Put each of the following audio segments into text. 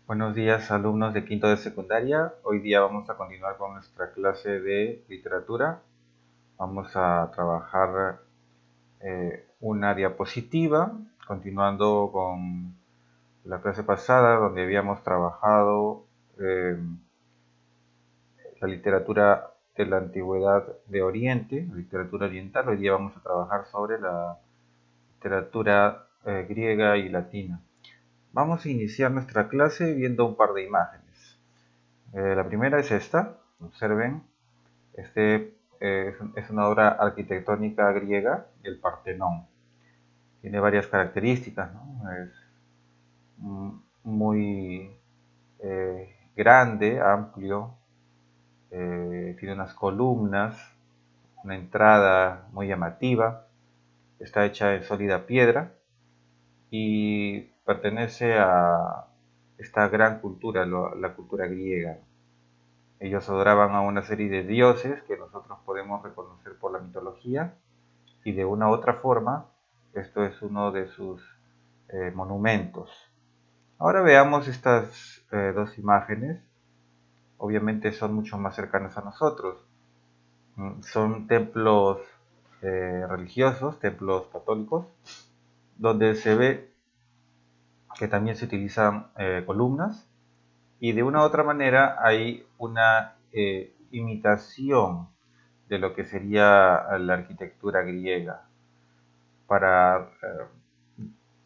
Buenos días, alumnos de quinto de secundaria. Hoy día vamos a continuar con nuestra clase de literatura. Vamos a trabajar una diapositiva, continuando con la clase pasada donde habíamos trabajado eh, la literatura de la antigüedad de Oriente, la literatura oriental. Hoy día vamos a trabajar sobre la literatura griega y latina. Vamos a iniciar nuestra clase viendo un par de imágenes. La primera es esta, observen, es una obra arquitectónica griega, el Partenón. Tiene varias características, ¿no? Es muy grande, amplio, tiene unas columnas, una entrada muy llamativa, está hecha en sólida piedra y pertenece a esta gran cultura, la cultura griega. Ellos adoraban a una serie de dioses que nosotros podemos reconocer por la mitología y de una u otra forma esto es uno de sus monumentos. Ahora veamos estas dos imágenes. Obviamente son mucho más cercanas a nosotros. Son templos religiosos, templos católicos, donde se ve que también se utilizan columnas y de una u otra manera hay una imitación de lo que sería la arquitectura griega para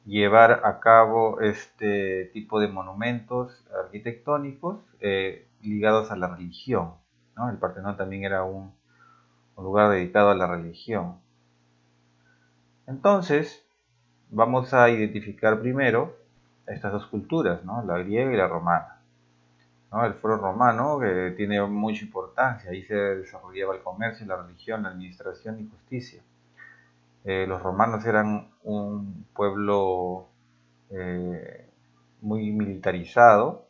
llevar a cabo este tipo de monumentos arquitectónicos ligados a la religión, ¿no? El Partenón también era un lugar dedicado a la religión. Entonces, vamos a identificar primero estas dos culturas, ¿no? La griega y la romana. ¿No? El foro romano tiene mucha importancia, ahí se desarrollaba el comercio, la religión, la administración y justicia. Los romanos eran un pueblo eh, muy militarizado,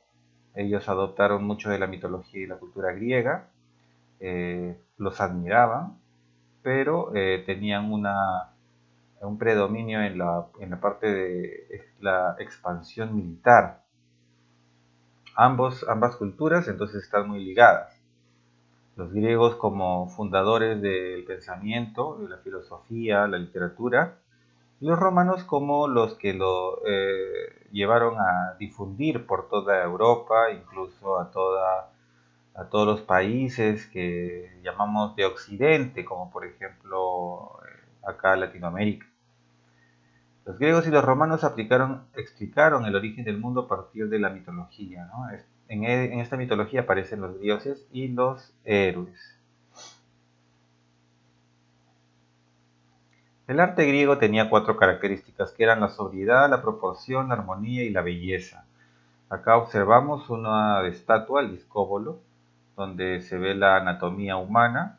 ellos adoptaron mucho de la mitología y la cultura griega, los admiraban, pero tenían un predominio en la parte de la expansión militar. Ambas culturas entonces están muy ligadas. Los griegos como fundadores del pensamiento, de la filosofía, la literatura, y los romanos como los que lo llevaron a difundir por toda Europa, incluso a todos los países que llamamos de Occidente, como por ejemplo acá Latinoamérica. Los griegos y los romanos explicaron el origen del mundo a partir de la mitología, ¿no? En esta mitología aparecen los dioses y los héroes. El arte griego tenía cuatro características, que eran la sobriedad, la proporción, la armonía y la belleza. Acá observamos una estatua, el discóbolo, donde se ve la anatomía humana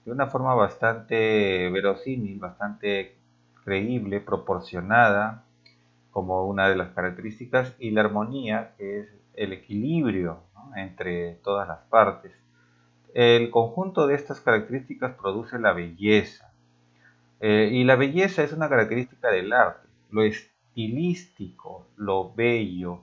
de una forma bastante verosímil, bastante creíble, proporcionada, como una de las características, y la armonía, que es el equilibrio, ¿no? Entre todas las partes. El conjunto de estas características produce la belleza. Y la belleza es una característica del arte, lo estilístico, lo bello,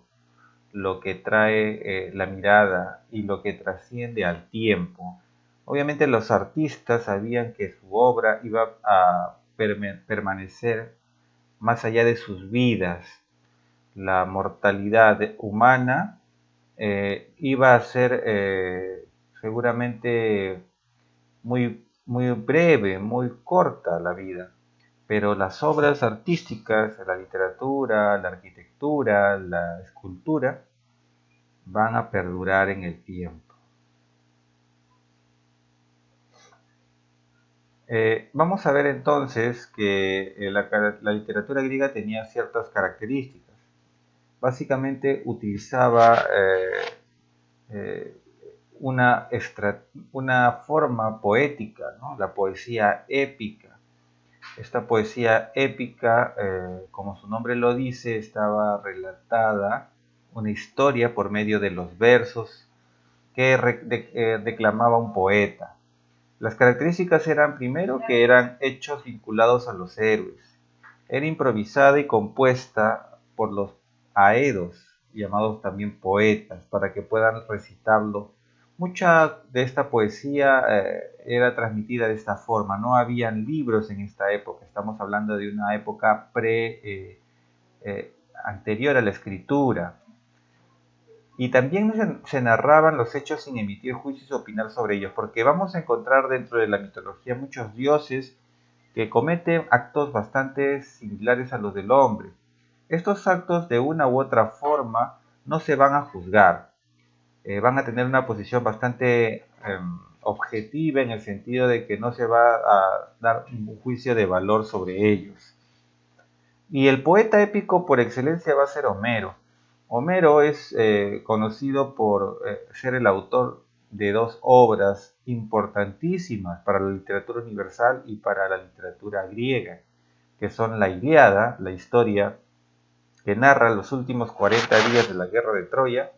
lo que trae la mirada y lo que trasciende al tiempo. Obviamente los artistas sabían que su obra iba a permanecer más allá de sus vidas. La mortalidad humana iba a ser seguramente muy breve, muy corta la vida, pero las obras artísticas, la literatura, la arquitectura, la escultura, van a perdurar en el tiempo. Vamos a ver entonces que la literatura griega tenía ciertas características. Básicamente utilizaba eh, una, una forma poética, ¿no? La poesía épica. Esta poesía épica, como su nombre lo dice, estaba relatada una historia por medio de los versos que declamaba un poeta. Las características eran, primero, que eran hechos vinculados a los héroes. Era improvisada y compuesta por los aedos, llamados también poetas, para que puedan recitarlo. Mucha de esta poesía era transmitida de esta forma. No habían libros en esta época. Estamos hablando de una época anterior a la escritura. Y también se narraban los hechos sin emitir juicios o opinar sobre ellos, porque vamos a encontrar dentro de la mitología muchos dioses que cometen actos bastante similares a los del hombre. Estos actos de una u otra forma no se van a juzgar, van a tener una posición bastante objetiva en el sentido de que no se va a dar un juicio de valor sobre ellos. Y el poeta épico por excelencia va a ser Homero. Homero es conocido por ser el autor de dos obras importantísimas para la literatura universal y para la literatura griega, que son la Ilíada, la historia que narra los últimos 40 días de la guerra de Troya,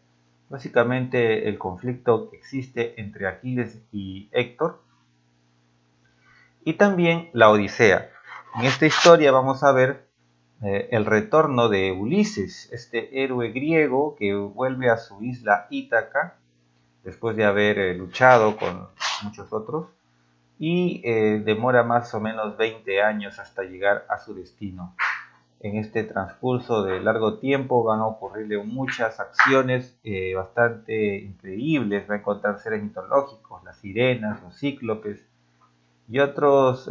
básicamente el conflicto que existe entre Aquiles y Héctor, y también la Odisea. En esta historia vamos a ver el retorno de Ulises, este héroe griego que vuelve a su isla Ítaca después de haber luchado con muchos otros y demora más o menos 20 años hasta llegar a su destino. En este transcurso de largo tiempo van a ocurrirle muchas acciones bastante increíbles. Va a encontrar seres mitológicos, las sirenas, los cíclopes y otros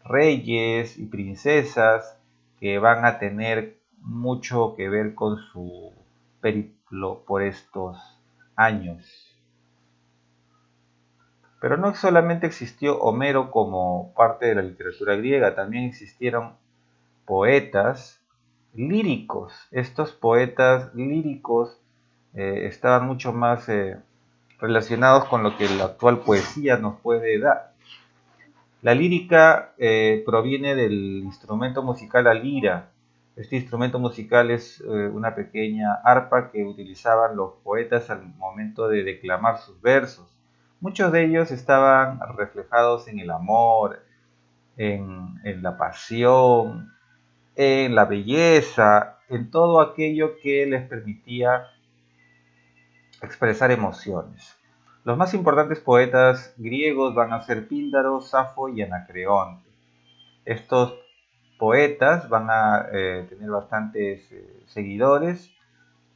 reyes y princesas que van a tener mucho que ver con su periplo por estos años. Pero no solamente existió Homero como parte de la literatura griega, también existieron poetas líricos. Estos poetas líricos estaban mucho más relacionados con lo que la actual poesía nos puede dar. La lírica proviene del instrumento musical la lira. Este instrumento musical es una pequeña arpa que utilizaban los poetas al momento de declamar sus versos. Muchos de ellos estaban reflejados en el amor, en la pasión, en la belleza, en todo aquello que les permitía expresar emociones. Los más importantes poetas griegos van a ser Píndaro, Safo y Anacreonte. Estos poetas van a tener bastantes seguidores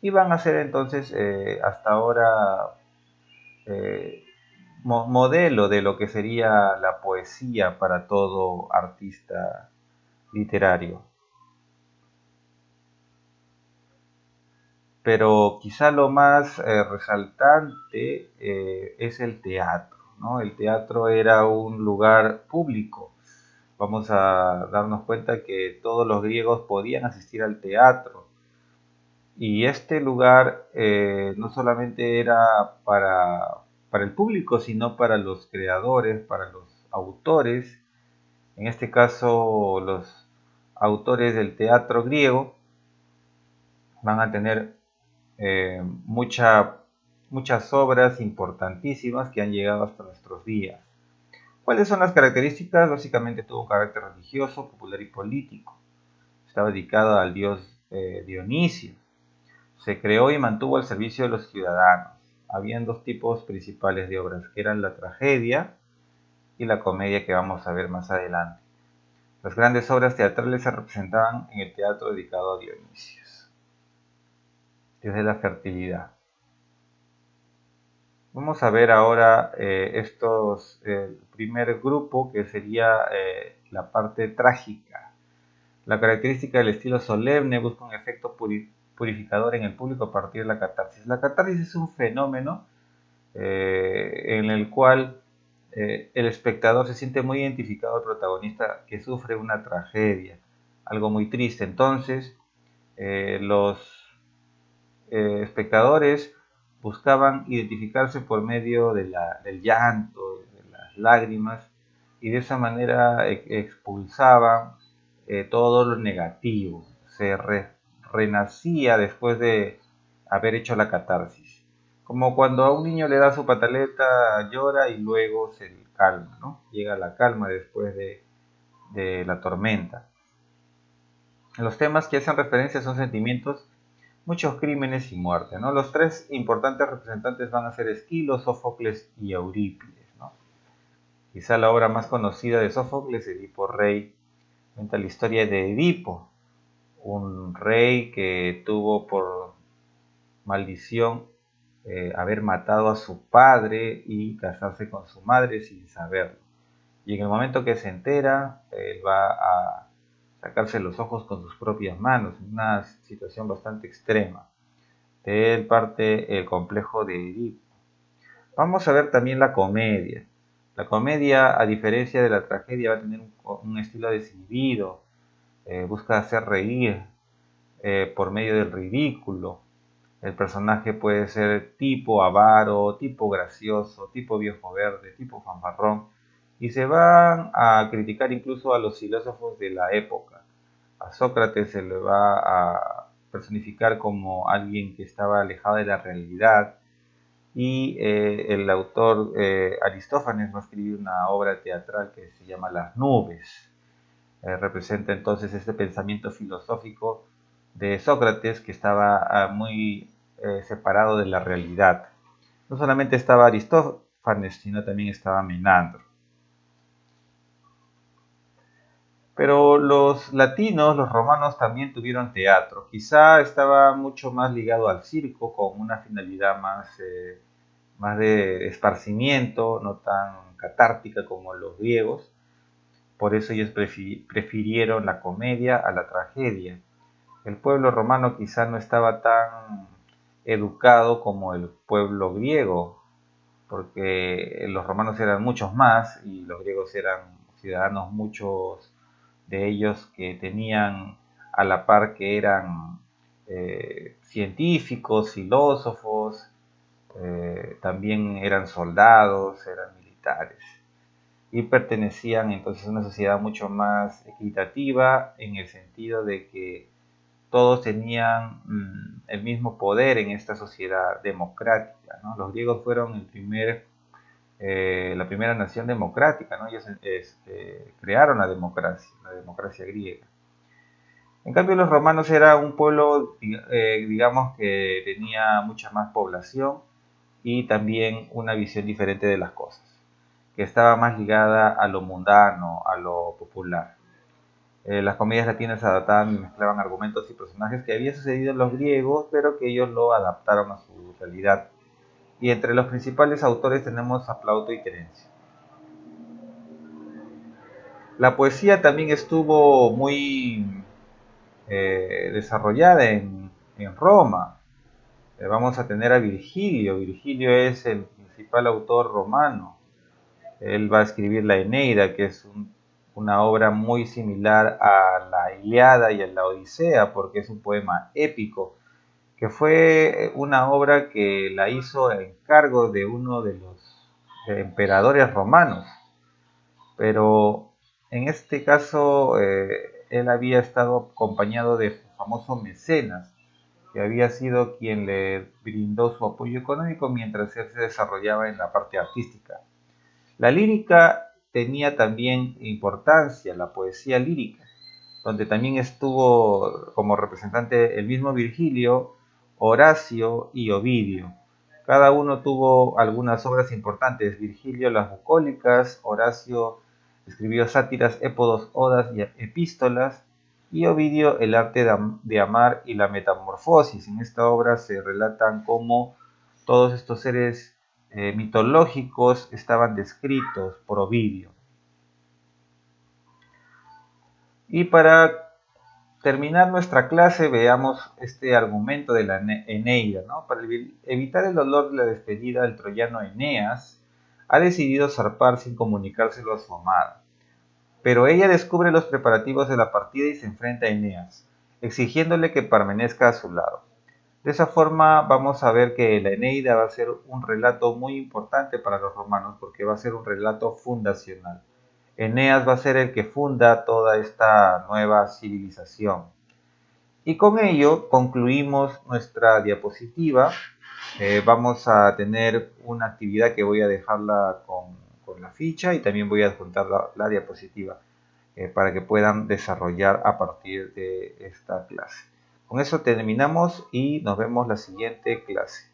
y van a ser entonces hasta ahora modelo de lo que sería la poesía para todo artista literario. Pero quizá lo más resaltante es el teatro, ¿no? El teatro era un lugar público. Vamos a darnos cuenta que todos los griegos podían asistir al teatro. Y este lugar no solamente era para el público, sino para los creadores, para los autores. En este caso, los autores del teatro griego van a tener muchas obras importantísimas que han llegado hasta nuestros días. ¿Cuáles son las características? Básicamente tuvo un carácter religioso, popular y político. Estaba dedicado al dios Dionisio. Se creó y mantuvo al servicio de los ciudadanos. Habían dos tipos principales de obras, que eran la tragedia y la comedia, que vamos a ver más adelante. Las grandes obras teatrales se representaban en el teatro dedicado a Dionisio, dios de la fertilidad. Vamos a ver ahora el primer grupo, que sería la parte trágica. La característica del estilo solemne busca un efecto purificador en el público a partir de la catarsis. La catarsis es un fenómeno en el cual el espectador se siente muy identificado al protagonista que sufre una tragedia, algo muy triste. Entonces, los espectadores buscaban identificarse por medio del llanto, de las lágrimas, y de esa manera expulsaban todo lo negativo. Se renacía después de haber hecho la catarsis. Como cuando a un niño le da su pataleta, llora y luego se calma, ¿no? Llega la calma después de la tormenta. Los temas que hacen referencia son sentimientos muchos crímenes y muerte, ¿no? Los tres importantes representantes van a ser Esquilo, Sófocles y Eurípides, ¿no? Quizá la obra más conocida de Sófocles, Edipo Rey, cuenta la historia de Edipo, un rey que tuvo por maldición haber matado a su padre y casarse con su madre sin saberlo. Y en el momento que se entera, él va a sacarse los ojos con sus propias manos, una situación bastante extrema. De él parte el complejo de Edipo. Vamos a ver también la comedia. La comedia, a diferencia de la tragedia, va a tener un estilo desinhibido, busca hacer reír por medio del ridículo. El personaje puede ser tipo avaro, tipo gracioso, tipo viejo verde, tipo fanfarrón, y se van a criticar incluso a los filósofos de la época. A Sócrates se le va a personificar como alguien que estaba alejado de la realidad, y el autor Aristófanes va a escribir una obra teatral que se llama Las nubes. Representa entonces este pensamiento filosófico de Sócrates que estaba muy separado de la realidad. No solamente estaba Aristófanes, sino también estaba Menandro. Pero los latinos, los romanos también tuvieron teatro. Quizá estaba mucho más ligado al circo, con una finalidad más de esparcimiento, no tan catártica como los griegos. Por eso ellos prefirieron la comedia a la tragedia. El pueblo romano quizá no estaba tan educado como el pueblo griego, porque los romanos eran muchos más y los griegos eran ciudadanos, muchos de ellos que tenían a la par que eran científicos, filósofos, también eran soldados, eran militares y pertenecían entonces a una sociedad mucho más equitativa en el sentido de que todos tenían el mismo poder en esta sociedad democrática, ¿no? Los griegos fueron la primera nación democrática, ¿no? Ellos crearon la democracia griega. En cambio, los romanos era un pueblo, digamos, que tenía mucha más población y también una visión diferente de las cosas, que estaba más ligada a lo mundano, a lo popular. Las comedias latinas adaptaban y mezclaban argumentos y personajes que había sucedido en los griegos, pero que ellos lo adaptaron a su realidad. Y entre los principales autores tenemos a Plauto y Terencio. La poesía también estuvo muy desarrollada en Roma. Vamos a tener a Virgilio. Virgilio es el principal autor romano. Él va a escribir la Eneida, que es una obra muy similar a la Ilíada y a la Odisea, porque es un poema épico, que fue una obra que la hizo a encargo de uno de los emperadores romanos. Pero en este caso, él había estado acompañado de su famoso mecenas, que había sido quien le brindó su apoyo económico mientras él se desarrollaba en la parte artística. La lírica tenía también importancia, la poesía lírica, donde también estuvo como representante el mismo Virgilio, Horacio y Ovidio. Cada uno tuvo algunas obras importantes. Virgilio las bucólicas, Horacio escribió sátiras, épodos, odas y epístolas, y Ovidio el arte de amar y la metamorfosis. En esta obra se relatan cómo todos estos seres mitológicos estaban descritos por Ovidio. Y para terminar nuestra clase, veamos este argumento de la Eneida, ¿no? Para evitar el dolor de la despedida, el troyano Eneas ha decidido zarpar sin comunicárselo a su amada. Pero ella descubre los preparativos de la partida y se enfrenta a Eneas, exigiéndole que permanezca a su lado. De esa forma vamos a ver que la Eneida va a ser un relato muy importante para los romanos porque va a ser un relato fundacional. Eneas va a ser el que funda toda esta nueva civilización. Y con ello concluimos nuestra diapositiva. Vamos a tener una actividad que voy a dejarla con la ficha y también voy a adjuntar la diapositiva para que puedan desarrollar a partir de esta clase. Con eso terminamos y nos vemos la siguiente clase.